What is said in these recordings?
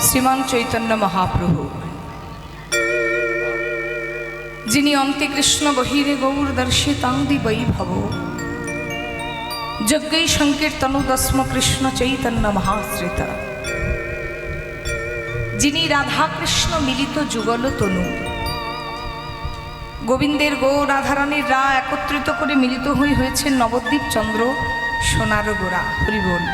শ্রীমান চৈতন্য মহাপ্রভু, যিনি অন্তে কৃষ্ণ বহিরে গৌর দর্শিতাঙ্গি বৈভব, যজ্ঞৈ সংকীর্তনোদস্ম কৃষ্ণ চৈতন্য মহাশ্রিতা, যিনি রাধা কৃষ্ণ মিলিত যুগল তনু, গোবিন্দের গো রাধারানীর রা একত্রিত করে মিলিত হয়েছেন নবদ্বীপ চন্দ্র সোনার গোড়া। হরিবোল।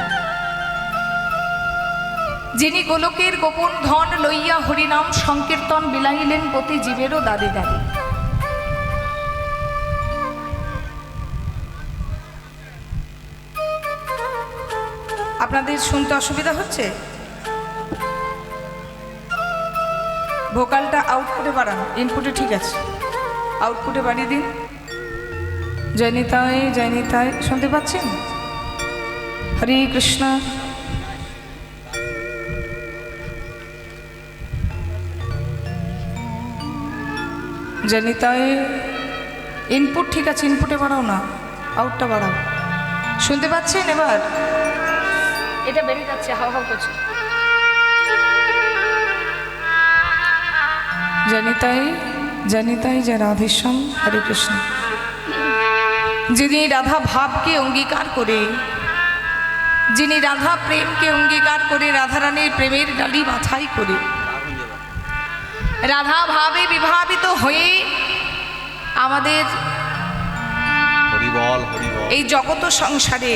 যিনি গোলকের গোপন ধন লইয়া হরিনাম সংকীর্তন বিলাইলেন প্রতি জীবেরও দাঁড়ে দাঁড়ে। আপনাদের শুনতে অসুবিধা হচ্ছে? ভোকালটা আউটপুটে বাড়ান, ইনপুটে ঠিক আছে, আউটপুটে বাড়িয়ে দিন। জয়নিতায় জয়নিতায় শুনতে পাচ্ছেন? হরে কৃষ্ণ। জয়নিতায় ইনপুট ঠিক আছে, ইনপুটে বাড়াও না, আউটটা বাড়াও। শুনতে পাচ্ছেন এবার? এটা বেরিয়ে যাচ্ছে, হাও হাও করছে। জয়নিতায় জয়নিতায় জয় রাধেশ্যাম। হরে কৃষ্ণ। যিনি রাধা ভাবকে অঙ্গীকার করে, যিনি রাধা প্রেমকে অঙ্গীকার করে, রাধারানীর প্রেমের ডালি মাথায় করে, রাধা ভাবে বিভাবিত হয়ে আমাদের এই জগত সংসারে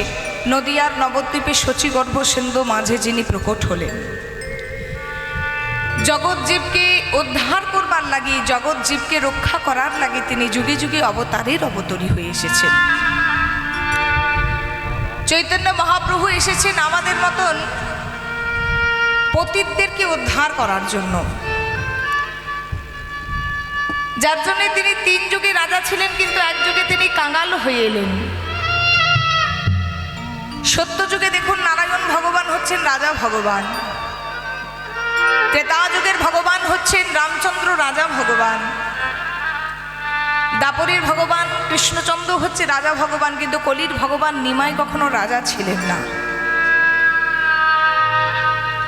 নদিয়ার নবদ্বীপে শচীগর্ভ সিন্ধু মাঝে যিনি প্রকট হলেন, জগৎ জীবকে উদ্ধার করবার লাগে, জগৎ জীবকে রক্ষা করার লাগে তিনি যুগে যুগে অবতারের অবতরী হয়ে এসেছেন। চৈতন্য মহাপ্রভু এসেছেন আমাদের মতন পতিতদেরকে উদ্ধার করার জন্য, যার জন্য তিনি 3 যুগে রাজা ছিলেন, কিন্তু এক যুগে তিনি কাঙাল হয়ে এলেন। সত্য যুগে দেখুন নারায়ণ ভগবান হচ্ছেন রাজা ভগবান, ত্রেতা যুগের ভগবান হচ্ছেন রামচন্দ্র রাজা ভগবান, দাপরের ভগবান কৃষ্ণচন্দ্র হচ্ছে রাজা ভগবান, কিন্তু কলির ভগবান নিমাই কখনো রাজা ছিলেন না।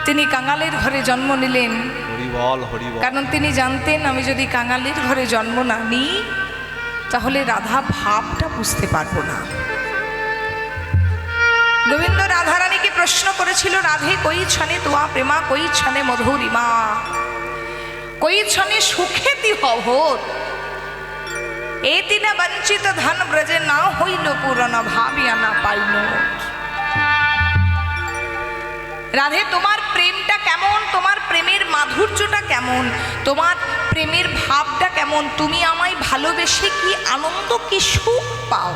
তিনি কাঙালের ঘরে জন্ম নিলেন, কারণ তিনি জানতেন আমি যদি কাঙালের ঘরে জন্ম না নিই তাহলে রাধা ভাবটা বুঝতে পারবো না। গোবিন্দ রাধারানীকে প্রশ্ন করেছিল, রাধে কই ছনে তোয়া প্রেমা, কই ছনে মধুরিমা, কই ছনে সুখেতি হভোর, এতি না বঞ্চিত ধন ব্রজে না হইল পুরন, ভাবিয়া না পাইল। রাধে তোমার প্রেমটা কেমন, তোমার প্রেমের মাধুর্যটা কেমন, তোমার প্রেমের ভাবটা কেমন, তুমি আমায় ভালোবেসে কি আনন্দ কি সুখ পাও?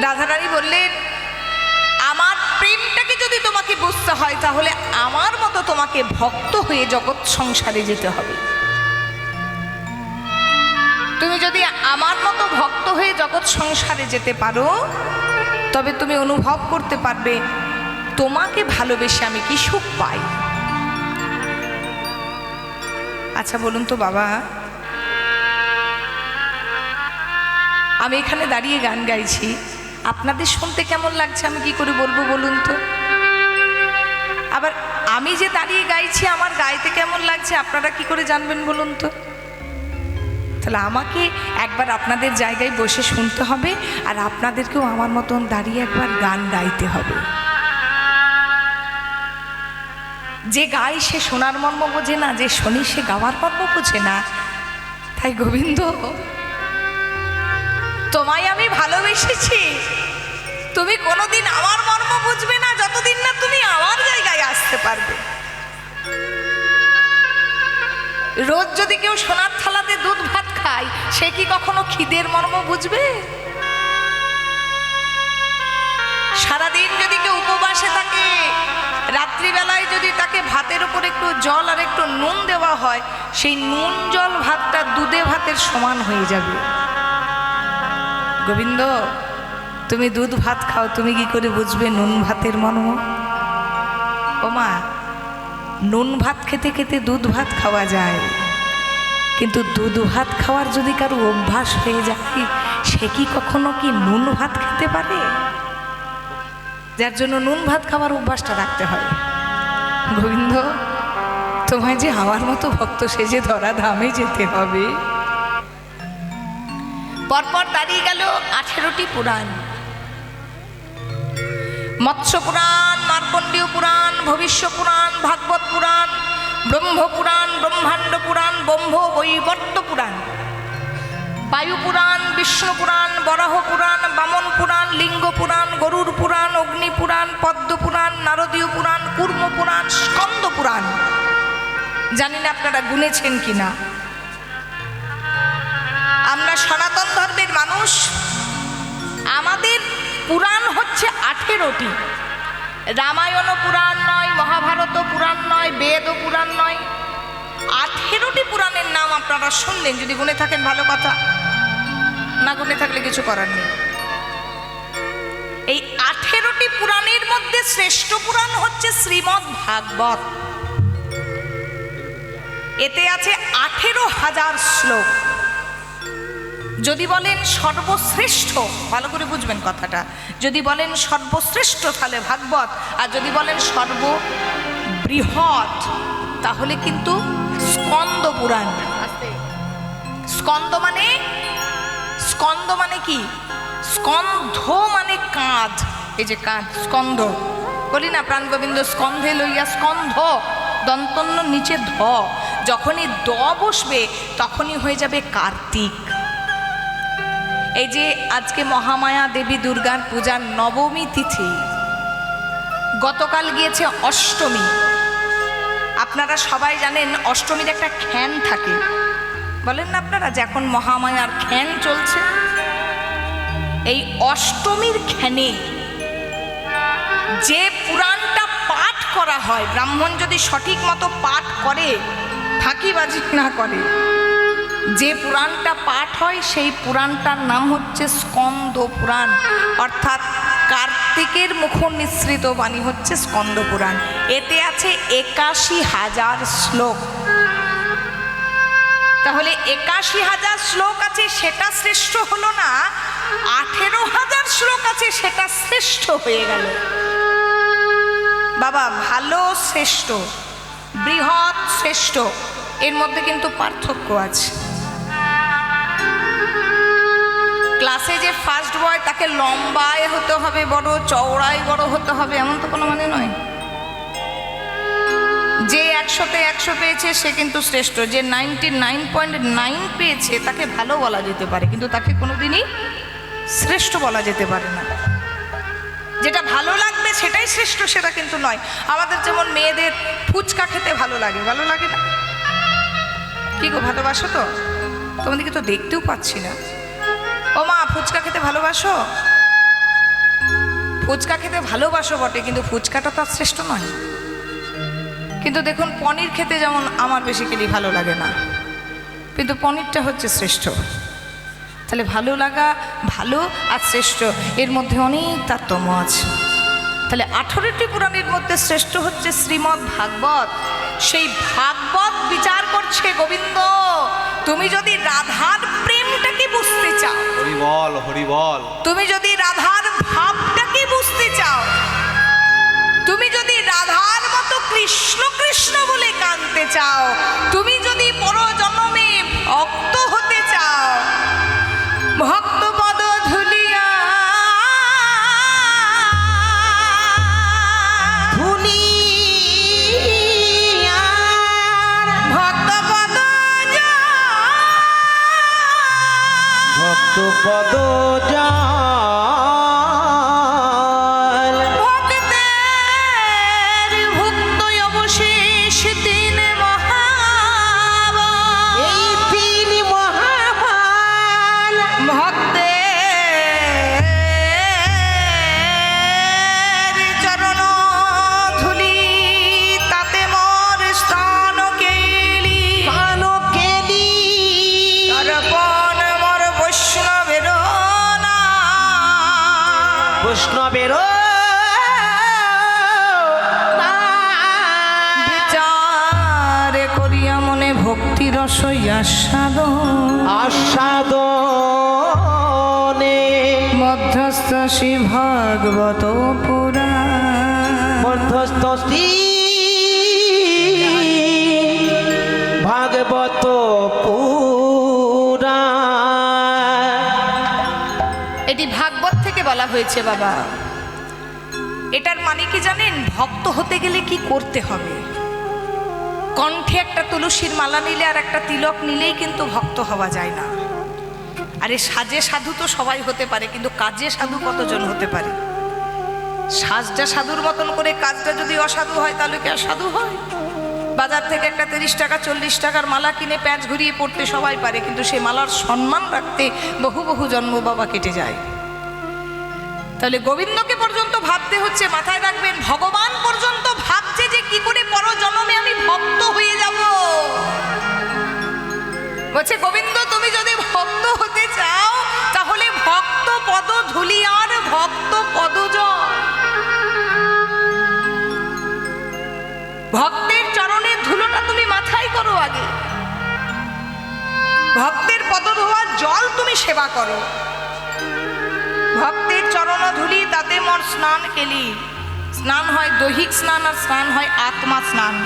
রাধারানী বললেন, আমার প্রেমটাকে যদি তোমাকে বুঝতে হয় তাহলে আমার মতো তোমাকে ভক্ত হয়ে জগৎ সংসারে যেতে হবে। তুমি যদি আমার মতো ভক্ত হয়ে জগৎ সংসারে যেতে পারো তবে তুমি অনুভব করতে পারবে তোমাকে ভালোবেসে আমি কি সুখ পাই। আচ্ছা বলুন তো বাবা, আমি এখানে দাঁড়িয়ে গান গাইছি, আপনাদের শুনতে কেমন লাগছে আমি কি করে বলবো বলুন তো? আবার আমি যে দাঁড়িয়ে গাইছি আমার গাইতে কেমন লাগছে আপনারা কি করে জানবেন বলুন তো? তাহলে আমাকে একবার আপনাদের জায়গায় বসে শুনতে হবে, আর আপনাদেরকেও আমার মতন দাঁড়িয়ে একবার গান গাইতে হবে। যে গায় সে শোনার মর্ম বোঝে না, যে শোনে সে গাওয়ার মর্ম বোঝে না। তাই গোবিন্দ, তোমায় আমি ভালোবেসেছি, তুমি কোনোদিন আমার মর্ম বুঝবে না যতদিন না তুমি আমার জায়গায় আসতে পারবে। রোজ যদি কেউ সোনার থালাতে দুধ ভাত খায় সে কি কখনো খিদের মর্ম বুঝবে? সারাদিন যদি কেউ উপবাসে থাকে, রাত্রিবেলায় যদি তাকে ভাতের উপর একটু জল আর একটু নুন দেওয়া হয়, সেই নুন জল ভাতটা দুধে ভাতের সমান হয়ে যাবে। গোবিন্দ, তুমি দুধ ভাত খাও, তুমি কি করে বুঝবে নুন ভাতের মর্ম? ও মা, নুন ভাত খেতে খেতে দুধ ভাত খাওয়া যায়, কিন্তু দুধ ভাত খাওয়ার যদি কারো অভ্যাস হয়ে যায় সে কি কখনো কি নুন ভাত খেতে পারে? যার জন্য নুন ভাত খাবার অভ্যাসটা রাখতে হয়। গোবিন্দ, তোমায় যে আমার মতো ভক্ত সেজে ধরা ধামে যেতে হবে। পরপর দাঁড়িয়ে গেল 18টি পুরাণ, মৎস্য পুরাণ, মার্কণ্ডেয় পুরাণ, ভবিষ্য পুরাণ, ভাগবত পুরাণ, ব্রহ্ম পুরাণ, ব্রহ্মাণ্ড পুরাণ, ব্রহ্ম বৈবর্ত পুরাণ, বায়ু পুরাণ, বিষ্ণু পুরাণ, বরাহ পুরাণ, বামন পুরাণ, লিঙ্গ পুরাণ, গরুর পুরাণ, অগ্নি পুরাণ, পদ্ম পুরাণ, নারদীয় পুরাণ, কূর্ম পুরাণ, স্কন্দ পুরাণ। জানি না আপনারা গুনেছেন কিনা। আমরা সনাতন ধর্মের মানুষ, আমাদের পুরাণ হচ্ছে 18টি। রামায়ণ পুরাণ নয়, মহাভারত পুরাণ নয়, বেদ পুরাণ নয়, 18টি পুরাণের নাম আপনারা শুনলেন। যদি গুনে থাকেন ভালো কথা, না গুনে থাকলে কিছু করার নেই। এই 18টি পুরাণের মধ্যে শ্রেষ্ঠ পুরাণ হচ্ছে শ্রীমদ্ ভাগবত। এতে আছে 18,000 শ্লোক। যদি বলেন সর্বশ্রেষ্ঠ, ভালো করে বুঝবেন কথাটা, যদি বলেন সর্বশ্রেষ্ঠ তাহলে ভাগবত, আর যদি বলেন সর্ববৃহৎ তাহলে কিন্তু স্কন্দ পুরাণ। স্কন্দ মানে কি? স্কন্ধ মানে কাঁধ। এই যে কাঁধ, স্কন্ধ বলি না, প্রাণ গোবিন্দ স্কন্ধে লইয়া, স্কন্ধ দন্তন্য নিচে ধ, যখনই দ বসবে তখনই হয়ে যাবে কার্তিক। এই যে আজকে মহামায়া দেবী দুর্গার পূজার নবমী তিথি, গতকাল গিয়েছে অষ্টমী। আপনারা সবাই জানেন অষ্টমীর একটা খ্যান থাকে, বলেন না আপনারা যে এখন মহামায়ার খ্যান চলছে। এই অষ্টমীর খ্যানে যে পুরাণটা পাঠ করা হয়, ব্রাহ্মণ যদি সঠিক মতো পাঠ করে, ফাঁকিবাজি না করে, যে পুরাণটা পাঠ হয় সেই পুরাণটার নাম হচ্ছে স্কন্দ পুরাণ, অর্থাৎ কার্তিকের মুখ নিঃসৃত বাণী হচ্ছে স্কন্দ পুরাণ। এতে আছে 81,000 শ্লোক। তাহলে 81,000 শ্লোক আছে, সেটা শ্রেষ্ঠ হলো না, 18,000 শ্লোক আছে সেটা শ্রেষ্ঠ হয়ে গেল। বাবা, ভালো শ্রেষ্ঠ, বৃহৎ শ্রেষ্ঠ, এর মধ্যে কিন্তু পার্থক্য আছে। ক্লাসে যে ফার্স্ট বয় তাকে লম্বায় হতে হবে বড়, চওড়ায় বড় হতে হবে, এমন তো কোনো মানে নয়। যে 100-তে 100 পেয়েছে সে কিন্তু শ্রেষ্ঠ, যে 99.9 পেয়েছে তাকে ভালো বলা যেতে পারে, কিন্তু তাকে কোনোদিনই শ্রেষ্ঠ বলা যেতে পারে না। যেটা ভালো লাগবে সেটাই শ্রেষ্ঠ সেটা কিন্তু নয়। আমাদের যেমন মেয়েদের ফুচকা খেতে ভালো লাগে, ভালো লাগে না? কি গো, ভালোবাসো তো? তোমাদেরকে তো দেখতেও পাচ্ছি না। ও মা, ফুচকা খেতে ভালোবাসো? ফুচকা খেতে ভালোবাসো বটে, কিন্তু ফুচকাটা তো শ্রেষ্ঠ নয়। কিন্তু দেখুন, পনির খেতে যেমন আমার বেসিক্যালি ভালো লাগে না, কিন্তু পনিরটা হচ্ছে শ্রেষ্ঠ। তাহলে ভালো লাগা, ভালো আর শ্রেষ্ঠ, এর মধ্যে অনেক তারতম্য আছে। তাহলে 18টি পুরাণের মধ্যে শ্রেষ্ঠ হচ্ছে শ্রীমদ্ ভাগবত। সেই ভাগবত বিচার করছে গোবিন্দ, তুমি যদি রাধার প্রেমটাকে বুঝতে চাও, হরি বল, হরি বল, তুমি যদি রাধার ভাবটাকে বুঝতে চাও, তুমি যদি রাধার মতো কৃষ্ণ কৃষ্ণ বলে কাঁদতে চাও, তুমি যদি পরজন্মে ভক্ত হতে চাও, ভক্ত পদ ধুলিয়া ভক্ত পদ ভক্ত পদ ভক্তের ভুক্ত অবশেষ দিন মহাবল, এই তিন মহাবল ভক্তের চরণ ধুলি, তাতে মোর স্থান কেলি, তর্পণ মোর বৈষ্ণবের না, বৈষ্ণবের বিচার করিয়া মনে ভক্তি রসই আস্বাদন, আস্বাদনে মধ্যস্থ শ্রী ভাগবত পুরাণ। মধ্যস্থ শ্রী ভাগবত পুরাণ। এটি ভাগবত থেকে বলা হয়েছে বাবা। এটার মানে কি জানেন? ভক্ত হতে গেলে কি করতে হবে। কণ্ঠে একটা তুলসীর মালা নিলে আর একটা তিলক নিলেই কিন্তু ভক্ত হওয়া যায় না। আরে সাজে সাধু তো সবাই হতে পারে, কিন্তু কাজে সাধু কতজন হতে পারে? সাজটা সাধুর মতন করে কাজটা যদি অসাধু হয় তাহলে কি আর সাধু হয়? বাজার থেকে একটা 30 টাকা 40 টাকার মালা কিনে প্যাঁচ ঘুরিয়ে পড়তে সবাই পারে, কিন্তু সে মালার সম্মান রাখতে বহু বহু জন্ম বাবা কেটে যায়। তাহলে গোবিন্দকে পর্যন্ত ভাবতে হচ্ছে, মাথায় রাখবেন, ভগবান পর্যন্ত ভাবছে যে কি করে পরজন্মে আমি ভক্ত হয়ে যাব। বলছে গোবিন্দ তুমি যদি ভক্ত হতে চাও তাহলে ভক্ত পদ ধুলি আর ভক্ত পদজ। ভক্তের চরণের ধুলোটা তুমি মাথায় করো আগে, ভক্তের পদ ধোয়া জল তুমি সেবা করো। ভক্তের চরণ ধুলি তাতে মোর স্নান কেলি। স্নান হয় দৈহিক স্নান আর স্নান হয় আত্মা স্নান।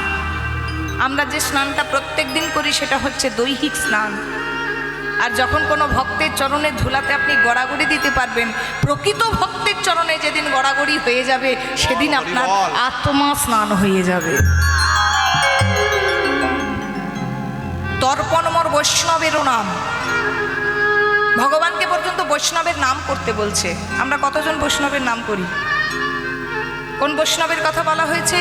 আমরা যে স্নানটা প্রত্যেক দিন করি সেটা হচ্ছে দৈহিক স্নান। আর যখন কোনো ভক্তের চরণে ধুলাতে আপনি গড়াগড়ি দিতে পারবেন, প্রকৃত ভক্তের চরণে যেদিন গড়াগড়ি হয়ে যাবে সেদিন আপনার আত্মা স্নান হয়ে যাবে। তর্পণ মোর বৈষ্ণবেরও নাম। ভগবানকে পর্যন্ত বৈষ্ণবের নাম করতে বলছে। আমরা কতজন বৈষ্ণবের নাম করি? কোন বৈষ্ণবের কথা বলা হয়েছে?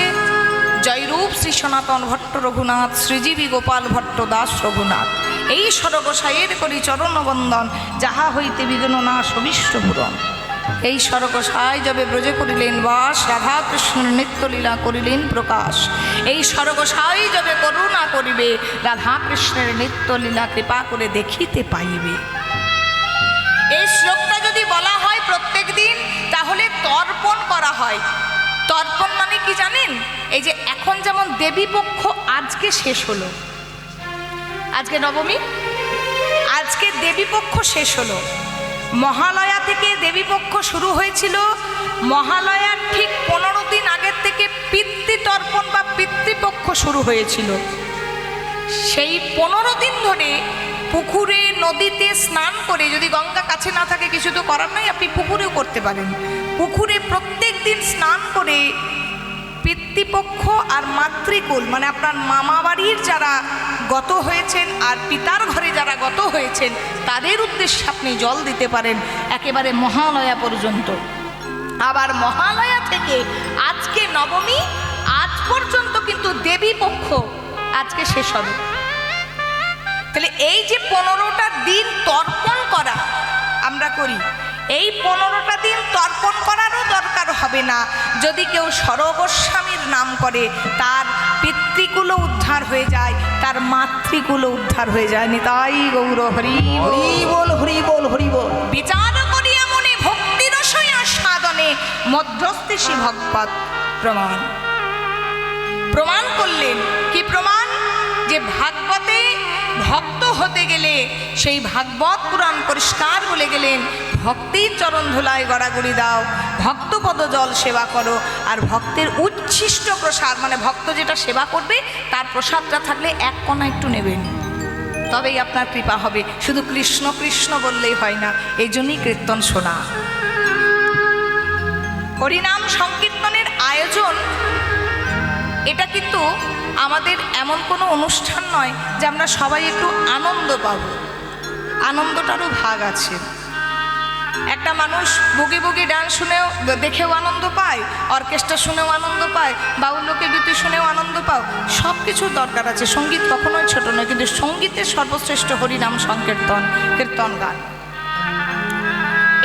জয়রূপ শ্রী সনাতন ভট্ট রঘুনাথ, শ্রীজীবী গোপাল ভট্ট দাস রঘুনাথ। এই স্বরগোসাইয়ের করি চরণ বন্দন, যাহা হইতে বিঘ্ন না সবিষ্ট পূরণ। এই স্বরগোসাই যবে ব্রজে করিলেন বাস, রাধা কৃষ্ণের নিত্যলীলা করিলেন প্রকাশ। এই স্বরগোসাই যবে করুণা করিবে, রাধা কৃষ্ণের নিত্যলীলা কৃপা করে দেখিতে পাইবে। এই শ্লোকটা যদি বলা হয় প্রত্যেক দিন তাহলে তর্পণ করা হয়। তর্পণ মানে কি জানেন? এই যে এখন যেমন দেবীপক্ষ আজকে শেষ হলো, আজকে নবমী, আজকে দেবীপক্ষ শেষ হলো। মহালয়া থেকে দেবীপক্ষ শুরু হয়েছিল। মহালয়ার ঠিক 15 দিন আগের থেকে পিতৃতর্পণ বা পিতৃপক্ষ শুরু হয়েছিল। সেই 15 দিন ধরে পুকুরে নদীতে স্নান করে, যদি গঙ্গা কাছে না থাকে কিছু তো করার নাই, আপনি পুকুরেও করতে পারেন। পুকুরে প্রত্যেক দিন স্নান করে পিতৃপক্ষ আর মাতৃকুল মানে আপনার মামা বাড়ির যারা গত হয়েছেন আর পিতার ঘরে যারা গত হয়েছেন তাদের উদ্দেশ্যে আপনি জল দিতে পারেন একেবারে মহালয়া পর্যন্ত। আবার মহালয়া থেকে আজকে নবমী আজ পর্যন্ত কিন্তু দেবীপক্ষ আজকে শেষ হবে। তাহলে এই যে 15টা দিন তর্পণ করা আমরা করি, এই 15টা দিন তর্পণ করারও দরকার হবে না যদি কেউ সরগোস্বামীর নাম করে। তার পিতৃকুলও উদ্ধার হয়ে যায়, তার মাতৃকুলও উদ্ধার হয়ে যায়। নিতাই গৌর হরি হরি বল হরি বল হরি বল। বিচার করিয়া মনে ভক্তি রসয়া সাধনে মধ্যস্থে শ্রী ভগবত প্রমাণ। প্রমাণ করলেন কি প্রমাণ? যে ভাগবতে ভক্ত হতে গেলে সেই ভাগবত পুরাণ পরিষ্কার বলে গেলেন, ভক্তির চরণ ধুলায় গড়াগড়ি দাও, ভক্তপদ জল সেবা করো, আর ভক্তের উচ্ছিষ্ট প্রসাদ মানে ভক্ত যেটা সেবা করবে তার প্রসাদটা থাকলে এক কণা একটু নেবেন, তবেই আপনার কৃপা হবে। শুধু কৃষ্ণ কৃষ্ণ বললেই হয় না, এই জন্যই কীর্তন শোনা। হরিনাম সংকীর্তনের আয়োজন এটা কিন্তু আমাদের এমন কোনো অনুষ্ঠান নয় যে আমরা সবাই একটু আনন্দ পাব। আনন্দটারও ভাগ আছে। একটা মানুষ বুগি বুগি ডান্স শুনেও দেখেও আনন্দ পায়, অর্কেস্ট্রা শুনেও আনন্দ পায়, বাউল লোকগীতি শুনেও আনন্দ পাও, সব কিছুর দরকার আছে। সঙ্গীত কখনোই ছোট নয়, কিন্তু সঙ্গীতের সর্বশ্রেষ্ঠ হরিনাম সংকীর্তন, কীর্তন গান।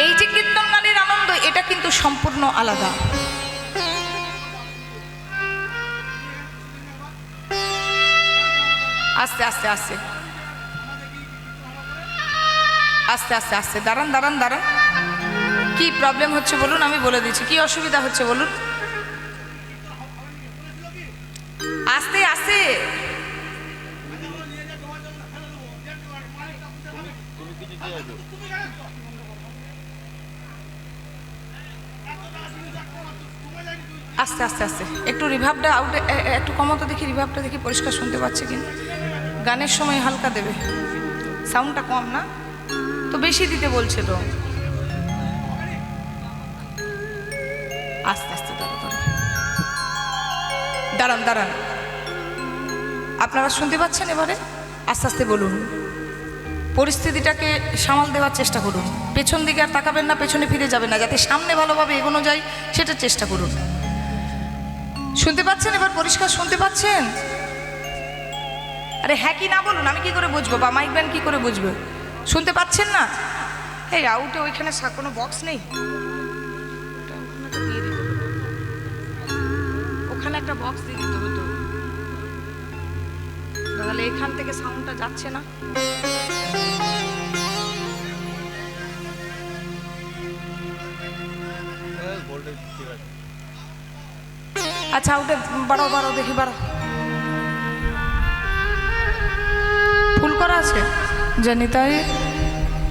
এই যে কীর্তন গানের আনন্দ এটা কিন্তু সম্পূর্ণ আলাদা। আস্তে আস্তে আস্তে আস্তে আস্তে আস্তে দাঁড়ান দাঁড়ান দাঁড়ান। কি প্রবলেম হচ্ছে বলুন, আমি বলে দিচ্ছি। কি অসুবিধা হচ্ছে বলুন? আস্তে আস্তে। আস্তে আস্তে আস্তে একটু রিভাবটা আউটে একটু কমাতো দেখি, রিভাবটা দেখি পরিষ্কার শুনতে পাচ্ছে কিনা। গানের সময় হালকা দেবে, সাউন্ডটা কম না তো, বেশি দিতে বলছে তো। আস্তে আস্তে দাঁড়ান দাঁড়ান, আপনারা শুনতে পাচ্ছেন? এবারে আস্তে আস্তে বলুন, পরিস্থিতিটাকে সামাল দেওয়ার চেষ্টা করুন। পেছন দিকে আর তাকাবেন না, পেছনে ফিরে যাবেন না, যাতে সামনে ভালোভাবে এগোনো যায় সেটার চেষ্টা করুন। শুনতে পাচ্ছেন? এবার পরিষ্কার শুনতে পাচ্ছেন? আরে হ্যাঁ কি না বলুন, আমি কি করে বুঝবো, বা মাইক ব্যান্ড কি করে বুঝবো? শুনতে পাচ্ছেন না? এই আউটে ওইখানে কোনো বক্স নেই, ওখানে একটা বক্স দিয়ে দিতে হতো, তাহলে এখান থেকে সাউন্ডটা যাচ্ছে না। আচ্ছা ওটা বাড়াও বাড়াও দেখি, বাড়াও। ফুল করা আছে জানি, তাই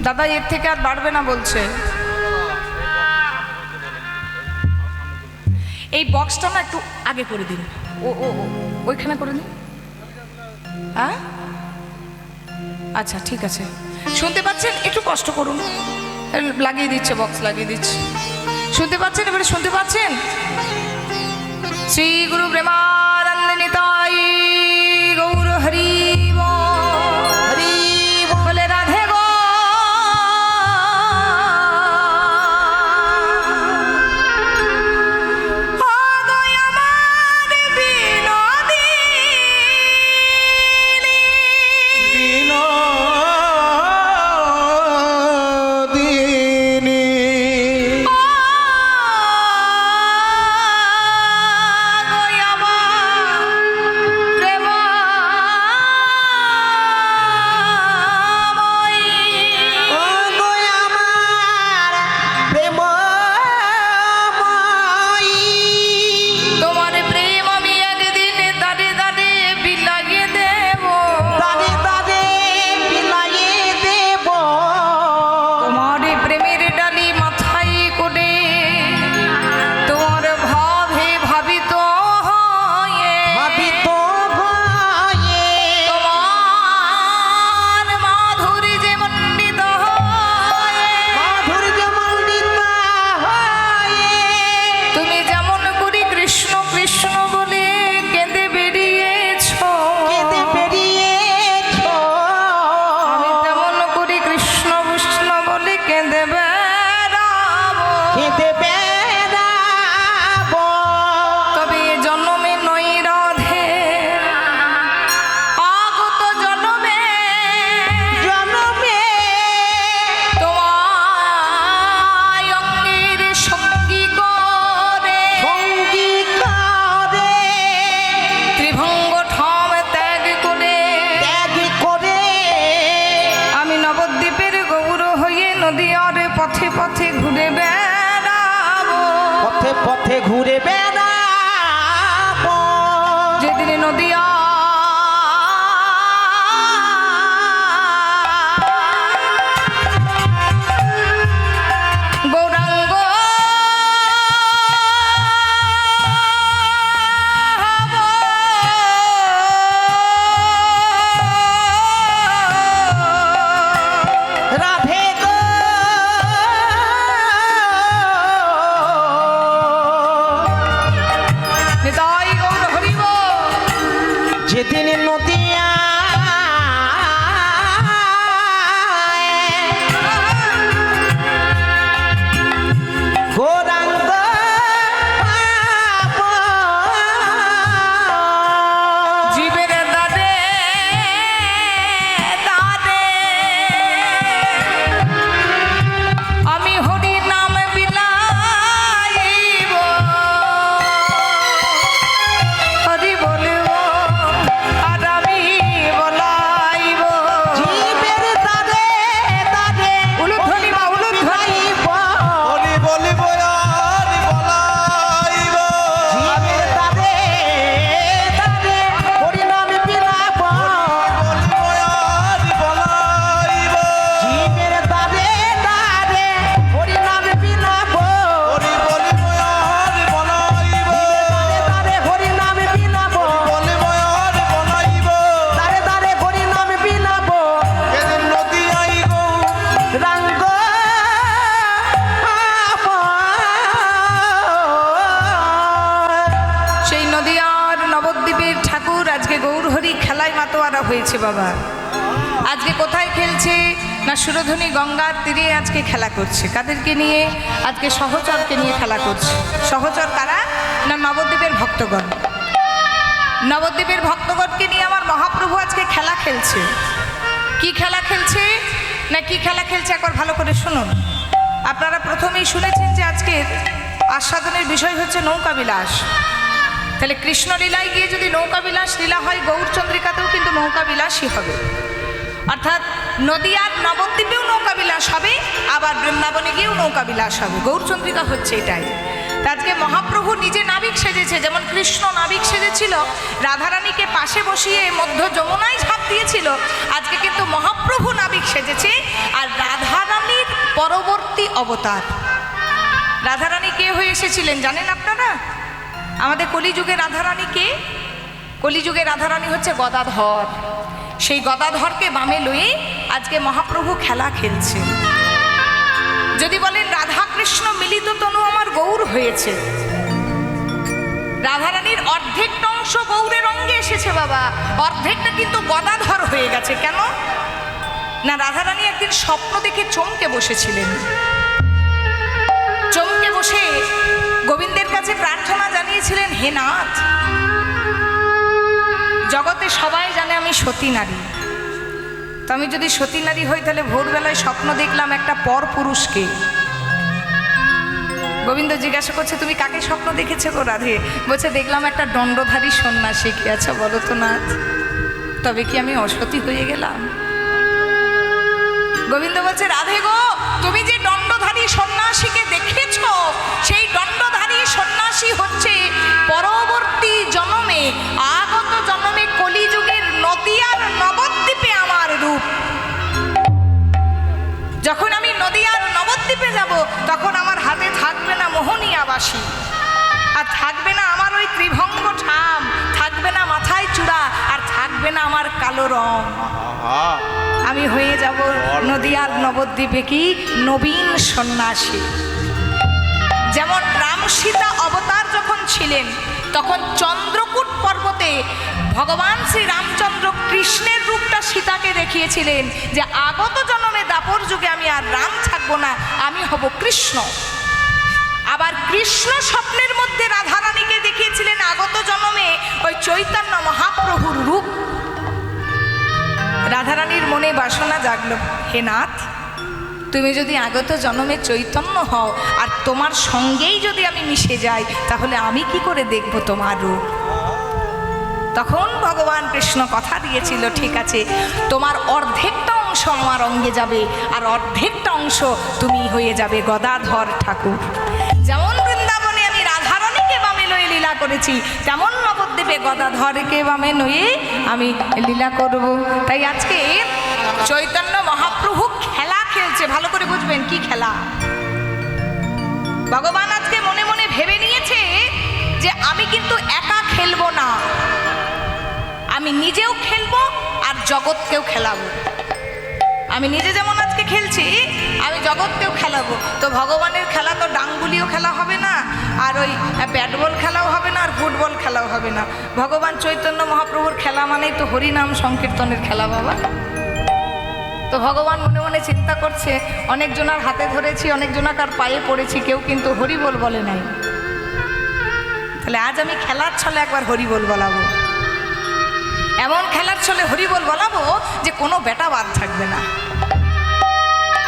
দাদা এর থেকে আর বাড়বে না বলছে। এই বক্সটা না একটু আগে করে দিন, ও ও ওইখানে করে দিন। হ্যাঁ আচ্ছা ঠিক আছে, শুনতে পাচ্ছেন? একটু কষ্ট করুন, লাগিয়ে দিচ্ছে, বক্স লাগিয়ে দিচ্ছে। শুনতে পাচ্ছেন? এবারে শুনতে পাচ্ছেন? শ্রী গুরু প্রেমানন্দ নিতাই গৌর হরি হরি বলে, রাধে গো পথে পথে ঘুরে বেড়াবো, পথে পথে ঘুরে বেড়াবো, যেদিন নদিয়া গৌরাঙ্গ রাধে গো নিতাই গৌর হরি বল। যেদিন নদিয়া গৌরাঙ্গ জীবের দাদে দাদে আমি হরি নাম বিলাইব, হরি বলব আর আমি নদিয়ার নবদ্বীপের ঠাকুর আজকে গৌরহরি খেলায় মাতোয়ারা হয়েছে বাবা। আজকে কোথায় খেলছে না সুরধনী গঙ্গার তীরে আজকে খেলা করছে। কাদেরকে নিয়ে? আজকে সহচরকে নিয়ে খেলা করছে। সহচর কারা? না নবদ্বীপের ভক্তগণ। নবদ্বীপের ভক্তগণকে নিয়ে আমার মহাপ্রভু আজকে খেলা খেলছে। কি খেলা খেলছে না কি খেলা খেলছে একবার ভালো করে শুনুন। আপনারা প্রথমেই শুনেছেন যে আজকের আস্বাদনের বিষয় হচ্ছে নৌকা বিলাস। তাহলে কৃষ্ণলীলায় গিয়ে যদি নৌকা বিলাস লীলা হয়, গৌরচন্দ্রিকাতেও কিন্তু নৌকা বিলাসই হবে। অর্থাৎ নদিয়ার নবদ্বীপেও নৌকা বিলাস হবে, আবার বৃন্দাবনে গিয়েও নৌকা বিলাস হবে। গৌরচন্দ্রিকা হচ্ছে এটাই। আজকে মহাপ্রভু নিজে নাবিক সেজেছে, যেমন কৃষ্ণ নাবিক সেজেছিল, রাধারানীকে পাশে বসিয়ে মধ্য যমুনায় ঝাঁপ দিয়েছিল। আজকে কিন্তু মহাপ্রভু নাবিক সেজেছে, আর রাধারানীর পরবর্তী অবতার। রাধারানী কে হয়ে এসেছিলেন জানেন আপনারা? আমাদের কলিযুগের রাধারানী কে? কলিযুগের রাধারানী হচ্ছে গদাধর। সেই গদাধরকে বামে লয়ে আজকে মহাপ্রভু খেলা খেলছে। যদি বলেন রাধা কৃষ্ণ মিলিত তনু আমার গৌর হয়েছে, রাধারানীর অর্ধেকটা অংশ গৌরের অঙ্গে এসেছে বাবা, অর্ধেকটা কিন্তু গদাধর হয়ে গেছে। কেন না, রাধারানী একদিন স্বপ্ন দেখে চমকে বসেছিলেন। চমকে বসে গোবিন্দের কাছে প্রার্থনা জানিয়েছিলেন, হে নাথ, জগতে সবাই জানে আমি সতী নারী, তো আমি যদি সতী নারী হই তাহলে ভোরবেলায় স্বপ্ন দেখলাম একটা পর পুরুষকে। গোবিন্দ জিজ্ঞাসা করছে, তুমি কাকে স্বপ্ন দেখেছো গো রাধে? বলছে, দেখলাম একটা দণ্ডধারী সন্ন্যাসী। কি আচ্ছা বলো তো নাথ, তবে কি আমি অসতী হয়ে গেলাম? গোবিন্দ বলছে, রাধে গো, তুমি যে দণ্ডধারী সন্ন্যাসীকে দেখেছ, সেই দণ্ডধারী সন্ন্যাসী হচ্ছে পরবর্তী জন্মে, আগত জন্মে কলিযুগের নদিয়ার নবদ্বীপে আমার রূপ। যখন আমি নদিয়ার নবদ্বীপে যাব, তখন আমার হাতে থাকবে না মোহনীয়া বাঁশি, আর থাকবে না আমার ওই ত্রিভঙ্গ ঠাম, থাকবে না মাথায় চূড়া, আর থাকবে না আমার কালো রং। আমি হয়ে যাব নদিয়ার নবদ্বীপে কি নবীন সন্ন্যাসী। যেমন রাম সীতা অবতার যখন ছিলেন, তখন চন্দ্রকূট পর্বতে ভগবান শ্রী রামচন্দ্র কৃষ্ণের রূপটা সীতাকে দেখিয়েছিলেন যে আগত জন্মে দাপর যুগে আমি আর রাম থাকবো না, আমি হব কৃষ্ণ। আবার কৃষ্ণ স্বপ্নের মধ্যে রাধারানীকে দেখিয়েছিলেন আগত জন্মে ওই চৈতন্য মহাপ্রভুর রূপ। রাধারানীর মনে বাসনা জাগলো, হে নাথ, তুমি যদি আগত জন্মে চৈতন্য হও আর তোমার সঙ্গেই যদি আমি মিশে যাই, তাহলে আমি কি করে দেখব তোমার রূপ? তখন ভগবান কৃষ্ণ কথা দিয়েছিল, ঠিক আছে, তোমার অর্ধেকটা অংশ আমার অঙ্গে যাবে, আর অর্ধেকটা অংশ তুমি হয়ে যাবে গদাধর ঠাকুর। যেমন বৃন্দাবনে আমি রাধারানীকে বামে লয়ে লীলা করেছি, তেমন নবদ্বীপে গদাধরকে বামে লয়ে আমি লীলা করব। তাই আজকে চৈতন্য মহাপ্রভু খেলা খেলছে। ভালো করে বুঝবেন কি খেলা। ভগবান আজকে মনে মনে ভেবে নিয়েছে যে আমি কিন্তু একা খেলবো না, আমি নিজেও খেলবো আর জগৎকেও খেলাবো। আমি নিজে যেমন আজকে খেলছি, আমি জগৎকেও খেলাবো। তো ভগবানের খেলা তো ডাঙ্গুলিও খেলা হবে না, আর ওই ব্যাট বল খেলাও হবে না, আর ফুটবল খেলাও হবে না। ভগবান চৈতন্য মহাপ্রভুর খেলা মানেই তো হরিনাম সংকীর্তনের খেলা বাবা। তো ভগবান মনে মনে চিন্তা করছে, অনেকজনার হাতে ধরেছি, অনেকজনাকার পায়ে পড়েছি, কেউ কিন্তু হরিবোল বলে নাই। তাহলে আজ আমি খেলার ছলে একবার হরিবোল বলাবো, এমন খেলার ছলে হরিবোল বলাবো যে কোনো বেটা বাদ থাকবে না।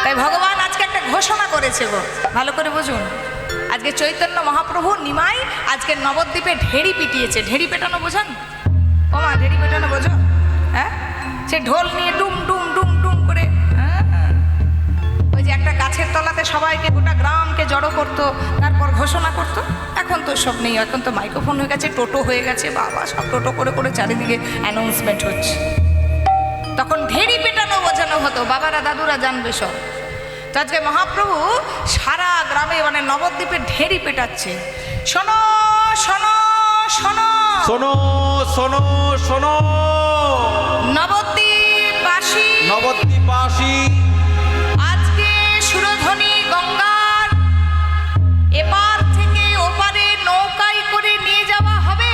তাই ভগবান আজকে একটা ঘোষণা করেছে গো, ভালো করে বুঝুন। আজকে চৈতন্য মহাপ্রভু নিমাই আজকে নবদ্বীপে ঢেড়ি পিটিয়েছে। ঢেড়ি পেটানো বোঝেন? ও মা, ঢেড়ি পেটানো বোঝো? হ্যাঁ, সে ঢোল নিয়ে ডুম ডুম ডুম ডুম করে, ওই যে একটা গাছের তলাতে সবাইকে, গোটা গ্রামকে জড়ো করতো, তারপর ঘোষণা করতো। এখন তো সব নেই, এখন তো মাইক্রোফোন হয়ে গেছে, টোটো হয়ে গেছে বাবা, সব টোটো করে করে চারিদিকে অ্যানাউন্সমেন্ট হচ্ছে। তখন ঢেড়ি পেটানো বোঝানো হতো, বাবারা দাদুরা জানবে সব। তো আজকে মহাপ্রভু সারা গ্রামে মানে নবদ্বীপে ঢেড়ি পেটাচ্ছে। শোনো শোনো শোনো শোনো শোনো শোনো, নবদ্বীপবাসী, নবদ্বীপবাসী, আজকে সুরধনী গঙ্গার এপার থেকে ওপারে নৌকায় করে নিয়ে যাওয়া হবে।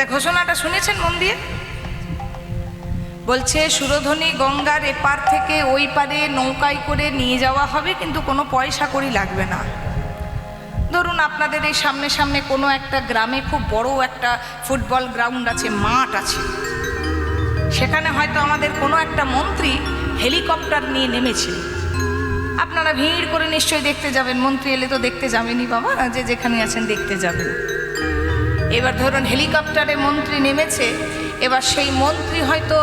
আচ্ছা, ঘোষণাটা শুনেছেন মন দিয়ে? বলছে সুরধনী গঙ্গার এপার থেকে ওই পারে নৌকায় করে নিয়ে যাওয়া হবে, কিন্তু কোনো পয়সা কড়ি লাগবে না। ধরুন আপনাদের এই সামনে সামনে কোনো একটা গ্রামে খুব বড় একটা ফুটবল গ্রাউন্ড আছে, মাঠ আছে, সেখানে হয়তো আমাদের কোনো একটা মন্ত্রী হেলিকপ্টার নিয়ে নেমেছিল। আপনারা ভিড় করে নিশ্চয়ই দেখতে যাবেন, মন্ত্রী এলে তো দেখতে যাবেনই বাবা, যে যেখানে আছেন দেখতে যাবেন। এবার ধরুন হেলিকপ্টারে মন্ত্রী নেমেছে, এবার সেই মন্ত্রী হয়তো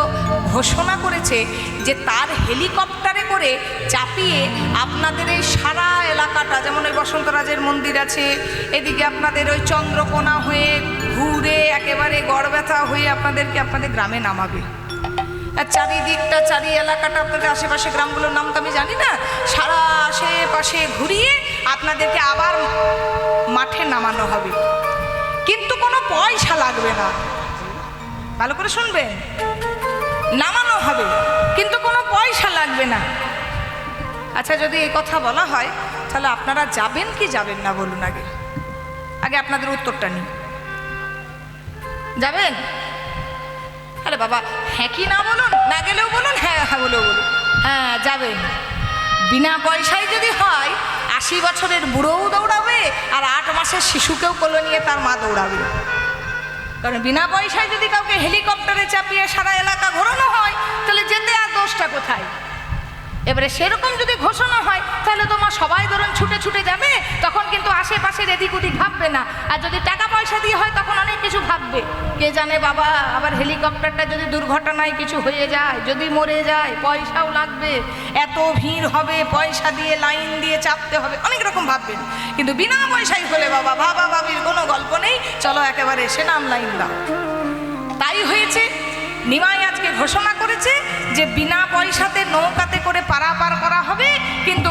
ঘোষণা করেছে যে তার হেলিকপ্টারে করে চাপিয়ে আপনাদের এই সারা এলাকাটা, যেমন ওই বসন্তরাজের মন্দির আছে, এদিকে আপনাদের ওই চন্দ্রকোনা হয়ে ঘুরে একেবারে গড়ব্যথা হয়ে আপনাদেরকে আপনাদের গ্রামে নামাবে। আর চারিদিকটা, চারি এলাকাটা, আপনাদের আশেপাশে গ্রামগুলোর নাম তো আমি জানি না, সারা আশেপাশে ঘুরিয়ে আপনাদেরকে আবার মাঠে নামানো হবে, কিন্তু কোনো পয়সা লাগবে না। ভালো করে শুনবেন, নামানো হবে কিন্তু কোনো পয়সা লাগবে না। আচ্ছা, যদি এই কথা বলা হয় তাহলে আপনারা যাবেন কি যাবেন না বলুন? আগে আগে আপনাদের উত্তরটা নিই। যাবেন? আরে বাবা, হ্যাঁ কি না বলুন, না গেলেও বলুন, হ্যাঁ হ্যাঁ বলেও বলুন। হ্যাঁ যাবেন। বিনা পয়সায় যদি হয় 80 বছরের বুড়োও দৌড়াবে, আর 8 মাসের শিশুকেও কোলে নিয়ে তার মা দৌড়াবে। কারণ বিনা পয়সায় যদি কাউকে হেলিকপ্টারে চাপিয়ে সারা এলাকা ঘোরানো হয়, তাহলে যেতে আর দোষটা কোথায়? এবারে সেরকম যদি ঘোষণা হয় তাহলে তোমার সবাই ধরুন ছুটে ছুটে যাবে, তখন কিন্তু আশেপাশের এদিক ওদিক ভাববে না। আর যদি টাকা পয়সা দিয়ে হয় তখন অনেক কিছু ভাববে। কে জানে বাবা, আবার হেলিকপ্টারটা যদি দুর্ঘটনায় কিছু হয়ে যায়, যদি মরে যায়, পয়সাও লাগবে, এত ভিড় হবে, পয়সা দিয়ে লাইন দিয়ে চাপতে হবে, অনেক রকম ভাববেন। কিন্তু বিনা পয়সায় হলে বাবা, ভাবা ভাবির কোনো গল্প নেই, চলো একেবারে এসে নাম লাইন দাও। তাই হয়েছে, নিমাই আজকে ঘোষণা করেছে যে বিনা পয়সাতে নৌকাতে করে পারাপার করা হবে, কিন্তু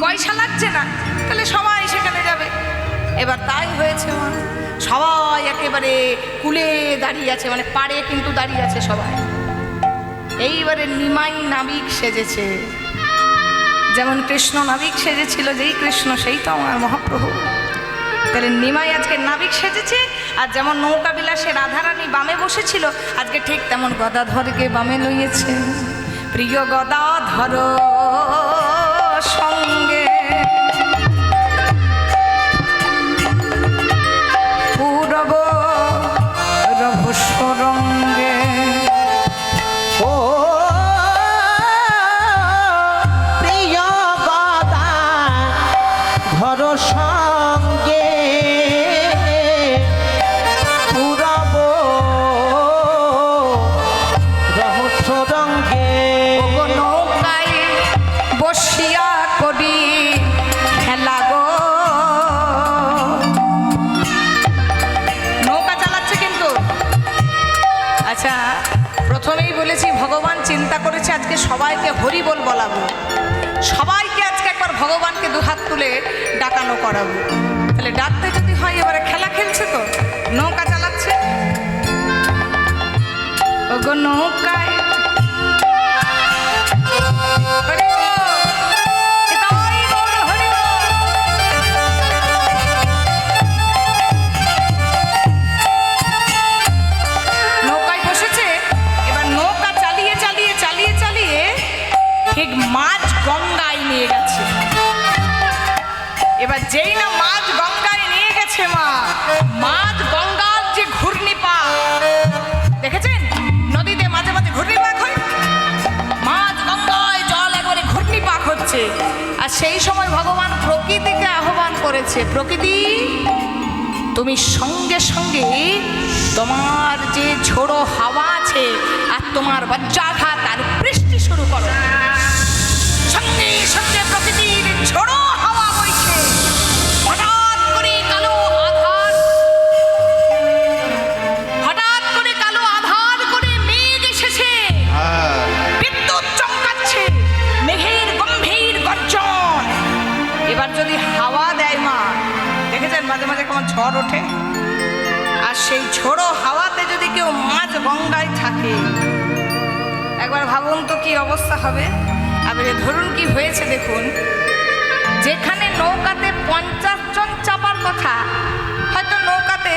পয়সা লাগছে না, তাহলে সবাই সেখানে যাবে। এবার তাই হয়েছে, সবাই একেবারে কুলে দাঁড়িয়ে আছে, মানে পাড়ে কিন্তু দাঁড়িয়ে আছে সবাই। এইবারে নিমাই নাবিক সেজেছে, যেমন কৃষ্ণ নাবিক সেজেছিল, যেই কৃষ্ণ সেই তো আমার মহাপ্রভু। তাহলে নিমাই আজকে নাবিক সেজেছে, আর যেমন নৌকা বিলাসে রাধারানী বামে বসেছিল, আজকে ঠিক তেমন গদাধরকে বামে লইয়েছে। প্রিয় গদাধর সঙ্গে পূরব রভস্য রঙ্গে। ও প্রিয় গদাধর সঙ্গে পুরব রহস্য রঙ্গে। নৌকায় বসিয়া করি খেলা গো। নৌকা চালাচ্ছে কিন্তু। আচ্ছা, প্রথমেই বলেছি ভগবান চিন্তা করেছে আজকে সবাইকে হরিবোল বলাবো, সবাইকে আজকে একবার ভগবানকে দুহাত তুলে ডাকানো করাবো। তাহলে ডাকতে যদি হয়, এবারে খেলা খেলছে তো, নৌকা চালাচ্ছে। ওগো নৌকায় হরি বল, নিতাই গৌর হরি বল। নৌকায় বসেছে, এবার নৌকা চালিয়ে চালিয়ে চালিয়ে চালিয়ে ঠিক মাঝ গঙ্গায় নিয়ে গেছে। এবার যেই না মাঝ গঙ্গায় নিয়ে গেছে, মাঝ গঙ্গার যে ঘূর্ণিপাক দেখেছেন, নদীতে মাঝে মাঝে ঘূর্ণিপাক হয়, মাঝ গঙ্গায় জল একবারে ঘূর্ণিপাক হচ্ছে। আর সেই সময় ভগবান প্রকৃতিকে আহ্বান করেছে, প্রকৃতি তুমি সঙ্গে সঙ্গে তোমার যে ঝোড়ো হাওয়া আছে আর তোমার বজ্রাঘাত আর বৃষ্টি শুরু করো। সঙ্গে সঙ্গে প্রকৃতির ঝোড়ো হাওয়া বইছে, হঠাৎ করে কালো আধার, হঠাৎ করে কালো আধার করে মেঘ এসেছে, বিদ্যুৎ চমকাচ্ছে, মেঘের গম্ভীর গর্জন। এবার যদি হাওয়া দেয়, মা দেখেছেন মাঝে মাঝে কেমন ঝড় ওঠে, আর সেই ঝোড়ো হাওয়াতে যদি কেউ মাঝ গঙ্গায় থাকে, একবার ভাবুন তো কি অবস্থা হবে। এবারে ধরুন কি হয়েছে দেখুন, যেখানে নৌকাতে 50 জন চাপার কথা, হয়তো নৌকাতে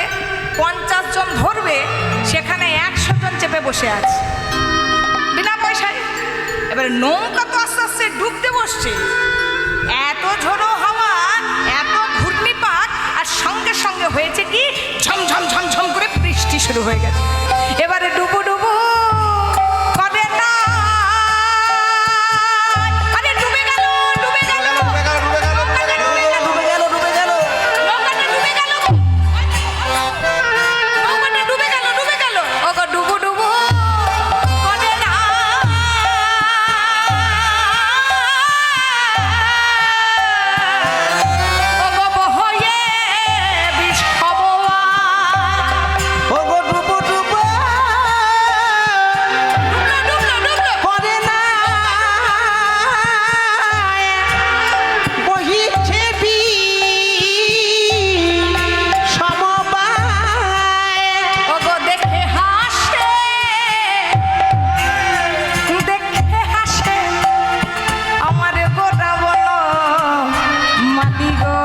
50 জন ধরে বসে আছে বিনা পয়সায়। এবারে নৌকা তো আস্তে আস্তে ডুবতে বসছে, এত ঝোড়ো হাওয়া, এত ঘূর্ণিপাক, আর সঙ্গে সঙ্গে হয়েছে কি ঝমঝম ঝমঝম করে বৃষ্টি শুরু হয়ে গেছে। এবারে ডুবু ডুবু করে না, আরে ডুবে গেল, ডুবে গেল, নৌকাটা ডুবে গেল, ডুবে গেল। নৌকাটা ডুবে গেল, নৌকাটা ডুবে গেল, ডুবে গেল। ওগো ডুবু ডুবু করে না, ওগো বহয়ে বিষবয়া, ওগো ডুবো ডুবো ডুবলো ডুবলো ডুবলো। করে না, বহিছে সমবায়। ওগো দেখে হাসে, দেখে হাসে আমার গোটা বন মাটি গো,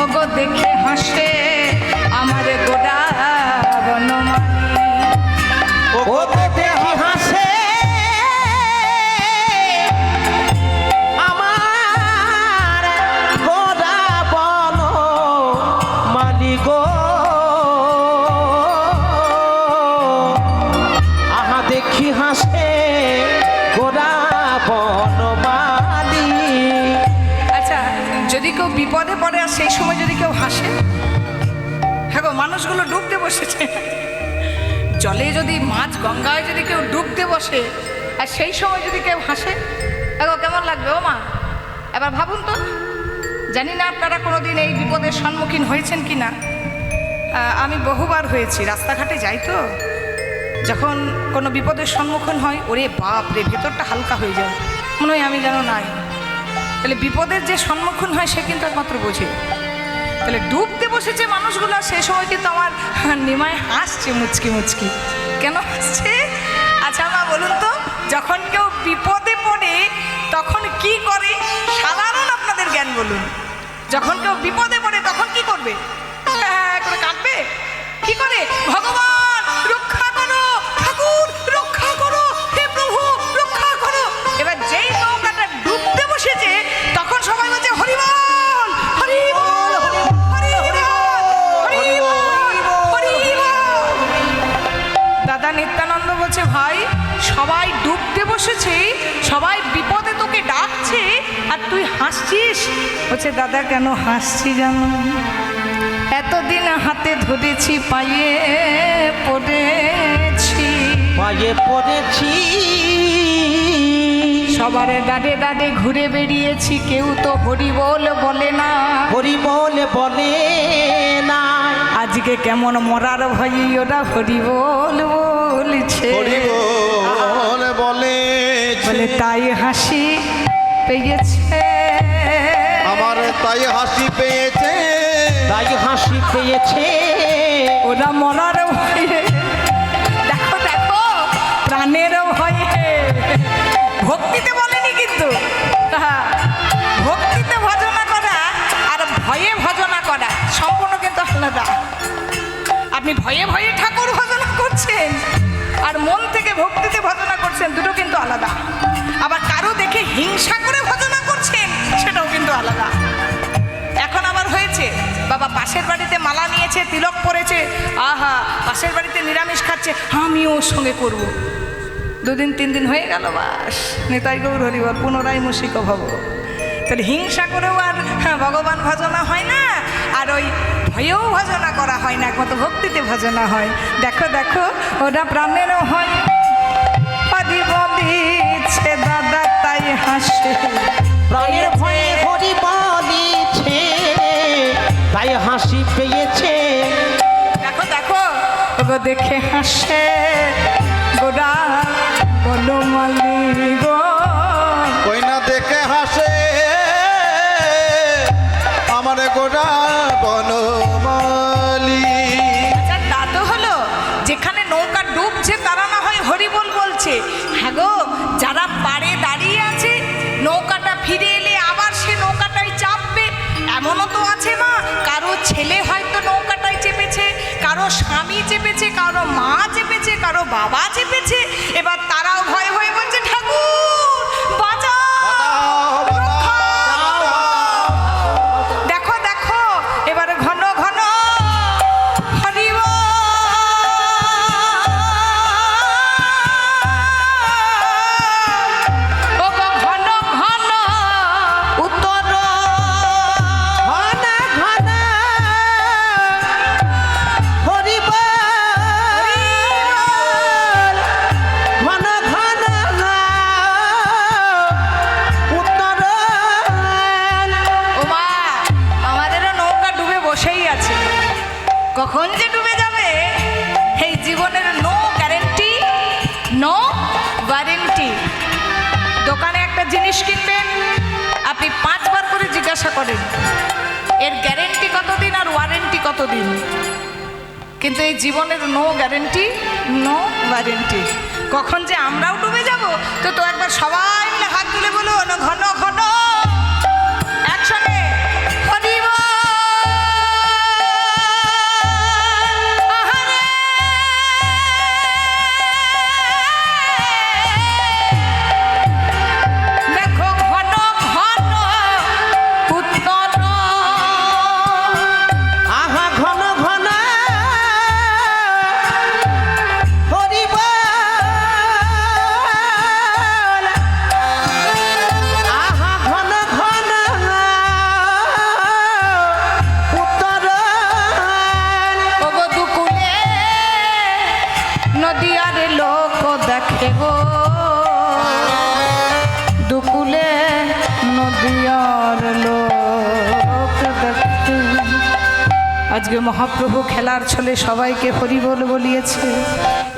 ওগো দেখে হাসে আমার গোটা বন মাটি। ও দেখি হাসে আমার গোরা বন মালিক, আহা দেখি হাসে গোরা বন মালিক। আচ্ছা, যদি কেউ বিপদে পড়ে আর সেই সময় যদি কেউ হাসে, হ্যাঁ গো, মানুষগুলো ডুবতে বসেছে জলে, যদি মাছ গঙ্গায় যদি কেউ ডুবতে বসে আর সেই সময় যদি কেউ হাসে, হ্যাঁ গো, কেমন লাগবে ও মা? এবার ভাবুন তো, জানি না আপনারা কোনোদিন এই বিপদের সম্মুখীন হয়েছেন কি না। আমি বহুবার হয়েছি, রাস্তাঘাটে যাই তো, যখন কোনো বিপদের সম্মুখীন হয়, ওরে বাপ রে, ভেতরটা হালকা হয়ে যায়, মনে হয় আমি যেন নাই। তাহলে বিপদের যে সম্মুখীন হয় সে কিন্তু একমাত্র বোঝে। তাহলে ডুবতে বসেছে মানুষগুলো, সে সময় কিন্তু আমার নিমায় হাসছে মুচকি মুচকি। কেন হাসছে? আচ্ছা মা বলুন তো, যখন কেউ বিপদে পড়ে তখন কি করে? সাধারণ আপনাদের জ্ঞান বলুন। যখন কেউ বিপদে পড়ে তখন কি করবে? হ্যাঁ করে কাঁদবে। কি করে? ভগবান রক্ষা করো, ঠাকুর রক্ষা করো, হে প্রভু রক্ষা করো। এবার যেই নৌকাটা ডুবতে বসেছে তখন সবাই বলছে হরি বল, হরি বল, হরি বল, হরি বল, হরি বল। দাদা নিত্যানন্দ বলছে, ভাই সবাই ডুবতে বসেছে, সবাই বিপদে তোকে ডাকছে আর তুই হাসছিস। বলছে, দাদা কেন হাসছি জানো? এতদিন হাতে ধরেছি, পায়ে পড়েছি, পায়ে পড়েছি, সবার দাঁড়ে দাঁড়ে ঘুরে বেরিয়েছি, কেউ তো হরি বল বলে না। হরি বলে বলে না, আজকে কেমন মরার ভয় ওরা হরি বল বলছে, হরি বল বলে বলে তাই হাসি পেয়েছে আমার, তাই হাসি পেয়েছে, তাই হাসি পেয়েছে ওরা মরার ভয়ে। দেখো দেখো, প্রাণের ভয়ে। ভক্তিতে বলেনি কিন্তু, ভক্তিতে ভজনা করা আর ভয়ে ভজনা করা সম্পূর্ণ কিন্তু আলাদা। আপনি ভয়ে ভয়ে ঠাকুর ভজনা করছেন আর মন থেকে ভক্তিতে ভজনা করছেন, দুটো কিন্তু আলাদা। আবার কারো দেখে হিংসা করে ভজনা করছেন, সেটাও কিন্তু আলাদা। এখন আবার হয়েছে, বাবা পাশের বাড়িতে মালা নিয়েছে, তিলক পরেছে, আহা পাশের বাড়িতে নিরামিষ খাচ্ছে, আমিও ওর সঙ্গে করব। দুদিন তিন দিন হয়ে গেল, বাস নিতাই গৌর হরিবল, পুনরায় মুশিক ভব। তাহলে হিংসা করেও আর ভগবান ভজনা হয় না, আর ওই ভয়েও ভজনা করা হয় না, একমাত্র ভক্তিতে ভজনা হয়। দেখো দেখো, ওরা প্রাণেরও হয়, হরি বলিছে দাদা তাই হাসে, প্রাণের ভয়ে হরি বলিছে, তাই হাসি পেয়েছে। দেখো দেখো, ওগো দেখে হাসে গোরা বনমালী গো, কই না দেখে হাসে আমার গোরা বনমালী। আচ্ছা তা তো হলো, যেখানে নৌকা ডুবছে তারা না হয় হরিবোল বলছে, হ্যাঁ গো যারা পাড়ে দাঁড়িয়ে আছে, নৌকাটা ফিরে এলে আবার সে নৌকাটাই চাপবে, এমনও তো আছে মা, কারো ছেলে হয়তো নৌকাটায় চেপেছে, কারো কারো স্বামী চেপেছে, কারো মা চেপেছে, কারো বাবা চেপেছে। এবার তারাও ভয়ে ভয়ে বলছে ঠাকুর বাঁচাও, রক্ষা। দেখো দেখো এবারে ঘন ঘন হরি বল। ও গো ঘন ঘন উত্তর, ঘন ঘন হরি বল, ঘন ঘন উত্তর। ও মা, আমাদেরও নৌকা ডুবে বসেই আছে, কখন যে ডুবে যাবে এই জীবনের নো গ্যারেন্টি, নো ওয়ারেন্টি। দোকানে একটা জিনিস কিনবেন, আপনি 5 বার করে জিজ্ঞাসা করেন এর গ্যারেন্টি কতদিন আর ওয়ারেন্টি কতদিন, কিন্তু এই জীবনের নো গ্যারেন্টি, নো ওয়ারেন্টি। কখন যে আমরাও ডুবে যাব, তো একবার সবাই মিলে হাত তুলে বলুন ঘন ঘন একসঙ্গে হরি বল। আহারে দেখো ঘন ঘন উত্তর, আহা ঘন ঘন হরি বল, আহা ঘন ঘন উত্তর। ওগো দুকুলে নদী আর লোক দেখে গো, দুকুলে নদী আর লোক দেখে। আজকে মহাপ্রভু খেলার ছলে সবাইকে হরি বল বলিয়েছে।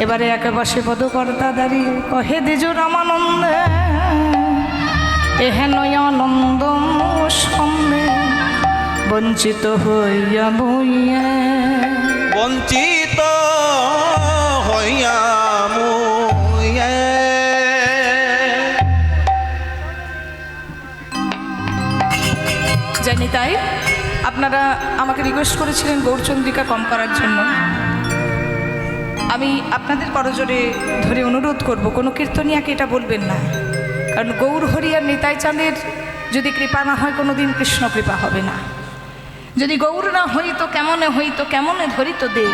এবারে একে পাশে পদকর্তা দাঁড়িয়ে কহে দেজ রামানন্দে এহেন আনন্দ সন্দেহ বঞ্চিত হইয়া বইয়া। বঞ্চিত হইয়া মুয়ে। জানি তাই আপনারা আমাকে রিকোয়েস্ট করেছিলেন গৌরচন্দ্রিকা কম করার জন্য। আমি আপনাদের করজোরে ধরে অনুরোধ করব কোনো কীর্তনিয়াকে এটা বলবেন না, কারণ গৌর হরি আর নিতাই চাঁদের যদি কৃপা না হয় কোনো দিন কৃষ্ণ কৃপা হবে না। যদি গৌর না হইত কেমনে হইত, কেমনে ধরিত দে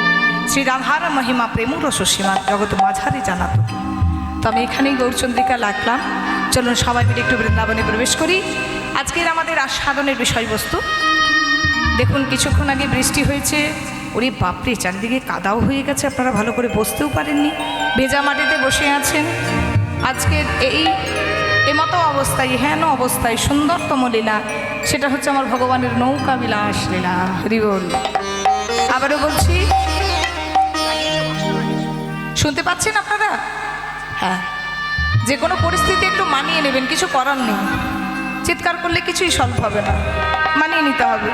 শ্রী রাধার মহিমা প্রেমুর সসীমা জগৎ মাঝারে জানাত। তো আমি এখানেই গৌরচন্দ্রিকা লাগলাম। চলুন সবাই মিলে একটু বৃন্দাবনে প্রবেশ করি। আজকের আমাদের আস্বাদনের বিষয়বস্তু দেখুন, কিছুক্ষণ আগে বৃষ্টি হয়েছে, ওরে বাপরে চারদিকে কাদাও হয়ে গেছে, আপনারা ভালো করে বসতেও পারেননি, ভেজা মাটিতে বসে আছেন। আজকের এমতো অবস্থায়, হেন অবস্থায় সুন্দরতম লীলা, সেটা হচ্ছে আমার ভগবানের নৌকা বিলাস লীলা। হরি বল। আবারও বলছি, শুনতে পাচ্ছেন আপনারা? হ্যাঁ, যে কোনো পরিস্থিতি একটু মানিয়ে নেবেন, কিছু করার নেই। চিৎকার করলে কিছুই সলভ হবে না, মানিয়ে নিতে হবে।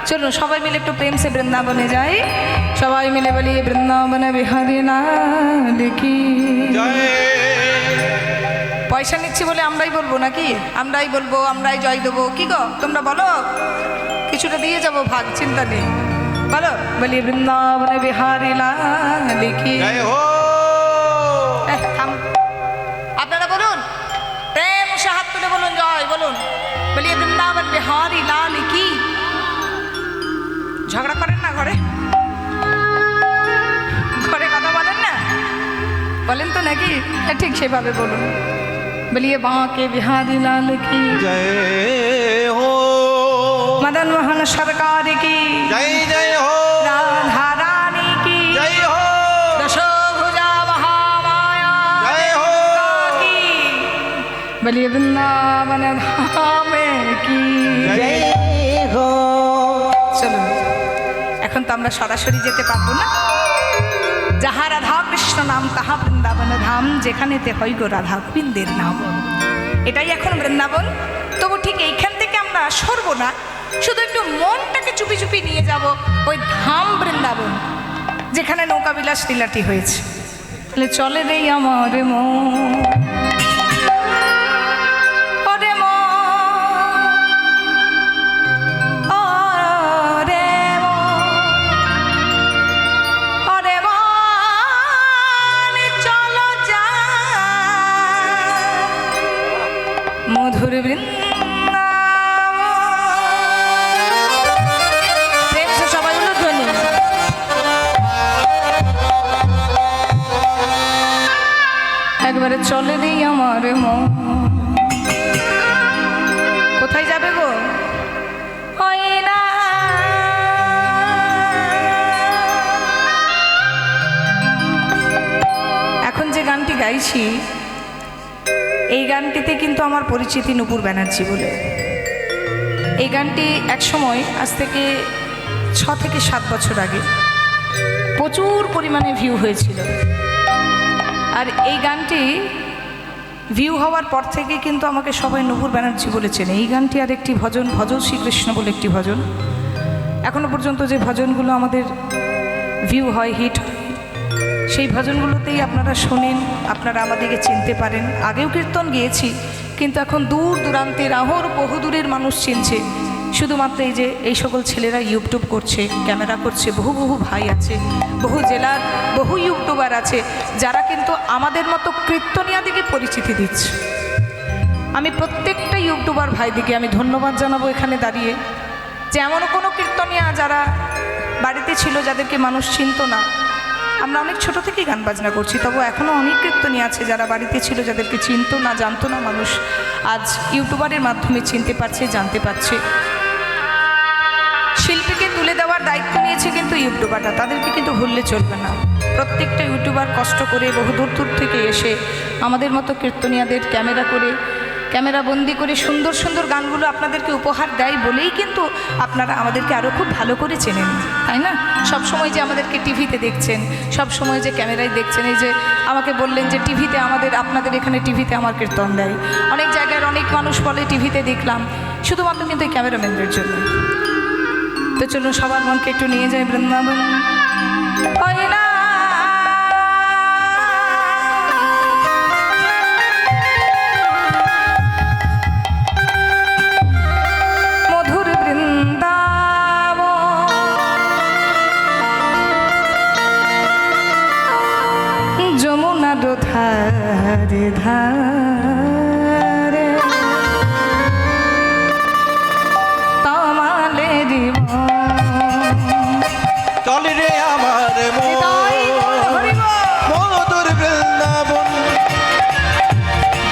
চলুন সবাই মিলে একটু প্রেম সে বৃন্দাবনে যাই। সবাই মিলে বলি বৃন্দাবনে বিহারি লাল কি জয়। পয়সা নিচ্ছি বলে আমরাই বলবো নাকি? আমরাই বলবো, আমরাই জয় দেবো। কি গো তোমরা বলো, কিছুটা দিয়ে যাবো ভাগ, চিন্তা নেই। বলো, বলি বৃন্দাবনে বিহারি লাল কি। জয় হো। থাম, আপনারা বলুন, প্রেম সে হাত তুলে বলুন জয়, বলুন বলি বৃন্দাবন বিহারি লাল কি। ঝগড়া করেন না ঘরে, ঘরে কথা বলেন না, বলেন তো নাকি? ঠিক সেভাবে বলুন, বলিয়ে বাঁকে বিহারি লাল কি জয় হো। মদন মোহন সরকার কি জয় জয় হো। রাধা রানী কি জয় হো। দশভুজা মহামায়া জয় হো। কি বলিয়ে বৃন্দাবন ধামে কি। জয় হো। চলুন, এখন তো আমরা সরাসরি যেতে পারবো না। যাহা রাধা কৃষ্ণ নাম তাহা বৃন্দাবন ধাম, যেখানেতে হয় গো রাধা গোবিন্দের নাম। এটাই এখন বৃন্দাবন। তবু ঠিক এইখান থেকে আমরা সরবো না, শুধু একটু মনটাকে চুপি চুপি নিয়ে যাব ওই ধাম বৃন্দাবন, যেখানে নৌকাবিলাস লীলাটি হয়েছে। তাহলে চলে রে আমার মন, ওরে মন, ওরে মন, চলে রে আমার মন। কোথায় যাবে গো? হয় না এখন যে গানটি গাইছি, এই গানটিতে কিন্তু আমার পরিচিতি নূপুর ব্যানার্জি বলে। এই গানটি একসময় আজ থেকে 6 থেকে 7 বছর আগে প্রচুর পরিমাণে ভিউ হয়েছিল। আর এই গানটি ভিউ হওয়ার পর থেকে কিন্তু আমাকে সবাই নূপুর ব্যানার্জি বলেছেন। এই গানটি আর একটি ভজন, ভজন শ্রীকৃষ্ণ বলে একটি ভজন। এখনো পর্যন্ত যে ভজনগুলো আমাদের ভিউ হয়, হিট হয়, সেই ভজনগুলোতেই আপনারা শোনেন, আপনারা আমাদেরকে চিনতে পারেন। আগেও কীর্তন গিয়েছি, কিন্তু এখন দূর দূরান্তের আহর বহুদূরের মানুষ চিনছে শুধুমাত্র এই যে এই সকল ছেলেরা ইউটিউব করছে, ক্যামেরা করছে। বহু বহু ভাই আছে, বহু জেলার বহু ইউটিউবার আছে যারা কিন্তু আমাদের মতো কীর্তনিয়াদিকে পরিচিতি দিচ্ছে। আমি প্রত্যেকটা ইউটিউবার ভাইদিকে আমি ধন্যবাদ জানাবো এখানে দাঁড়িয়ে, যে এমনও কোনো কীর্তনিয়া যারা বাড়িতে ছিল যাদেরকে মানুষ চিনত না। আমরা অনেক ছোট থেকেই গান বাজনা করছি, তবু এখনও অনেক কীর্তনী আছে যারা বাড়িতে ছিল যাদেরকে চিনতো না, জানতো না মানুষ, আজ ইউটিউবারের মাধ্যমে চিনতে পারছে, জানতে পারছে। শিল্পীকে তুলে দেওয়ার দায়িত্ব নিয়েছে কিন্তু ইউটিউবাররা, তাদেরকে কিন্তু ভুললে চলবে না। প্রত্যেকটা ইউটিউবার কষ্ট করে বহু দূর দূর থেকে এসে আমাদের মতো কীর্তনিয়াদের ক্যামেরা বন্দি করে সুন্দর সুন্দর গানগুলো আপনাদেরকে উপহার দেয় বলেই কিন্তু আপনারা আমাদেরকে আরও খুব ভালো করে চেনেন, তাই না? সব সময় যে আমাদেরকে টিভিতে দেখছেন, সব সময় যে ক্যামেরায় দেখছেন। এই যে আমাকে বললেন যে টিভিতে আপনাদের এখানে টিভিতে আমার কীর্তন দেয়, অনেক জায়গার অনেক মানুষ বলে টিভিতে দেখলাম, শুধুমাত্র কিন্তু এই ক্যামেরাম্যানদের জন্য। তো চলুন সবার মনকে একটু নিয়ে যাই বৃন্দাবন। হয় না মধুর বৃন্দাবন, যমুনার ধারে ধারে তামালে দিব। চল রে আমার মন, মধুর বৃন্দাবন,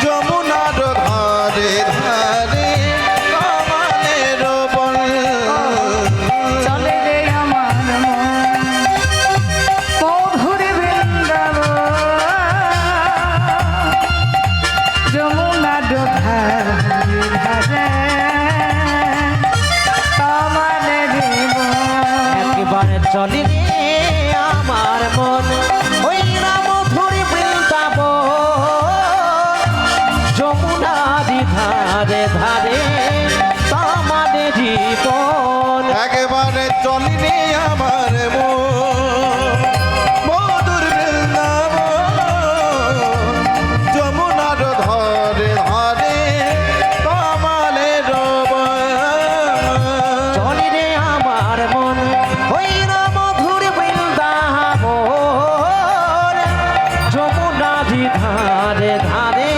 যমুনার ধারে ধারে কমলের বন। চলে রে আমার মন, মধুর বৃন্দাবন, যমুনার ধারে ধারে তামালে দিব। একবারে চলে রে আমার মন, ওই না মধুর বৃন্দাবন, যমুনারি ধারে ধারে তামারে জীবন। একেবারে চলি রে আমার মন, মধুর বৃন্দাবন, যমুনার ধারে ধারে কমলের বন। চলে রে আমার মন, ওই না মধুর বৃন্দাবন, যমুনারি ধারে ধারে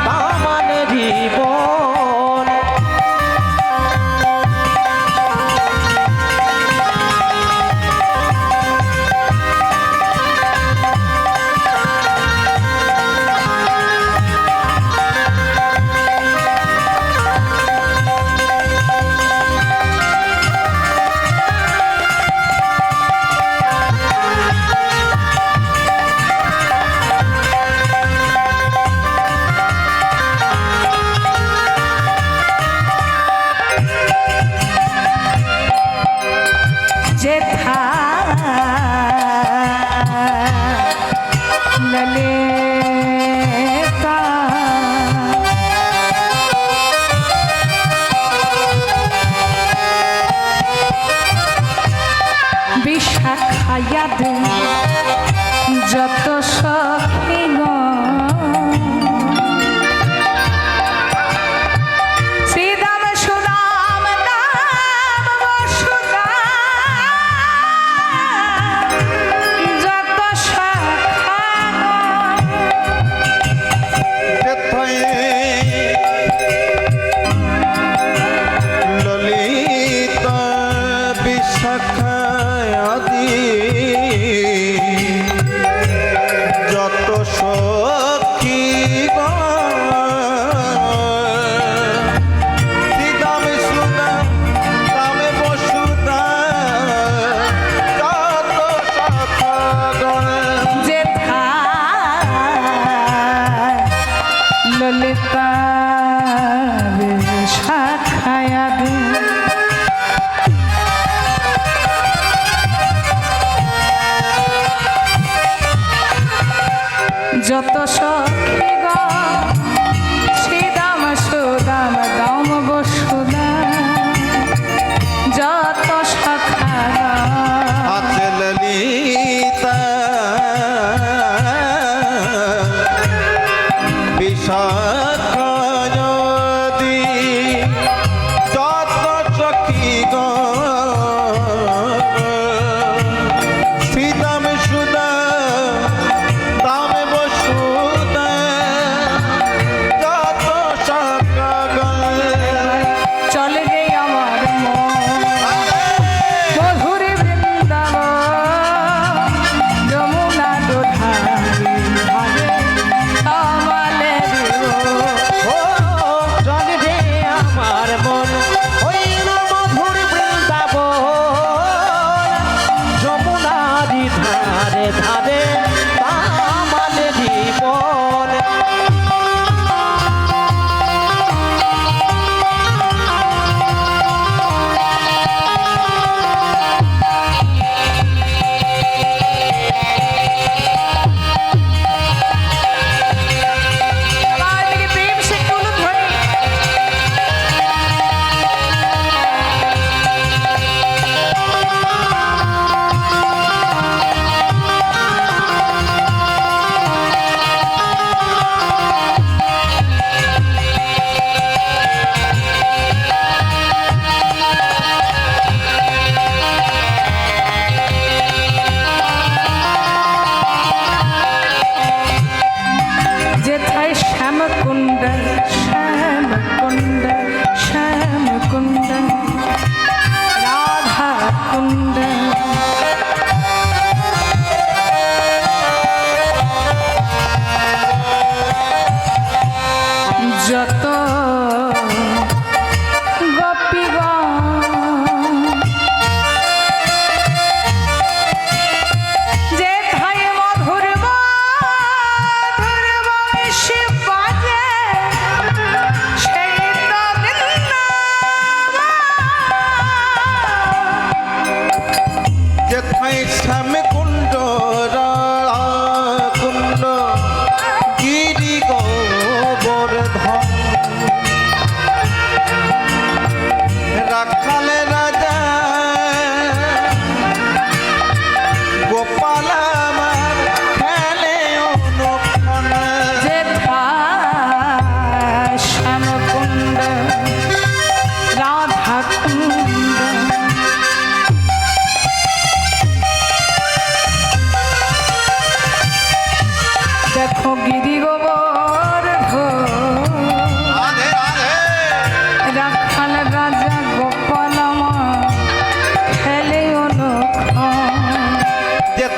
তামারে জীবন। যেথা ললিতা বিশাখায়াদ যত সখিগণ, শ্রীদাম সুদাম দাম বসুদাম, যত শাখাগণ, কোথায় ললিতা বিশাখা আদি যত সখী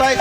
তাই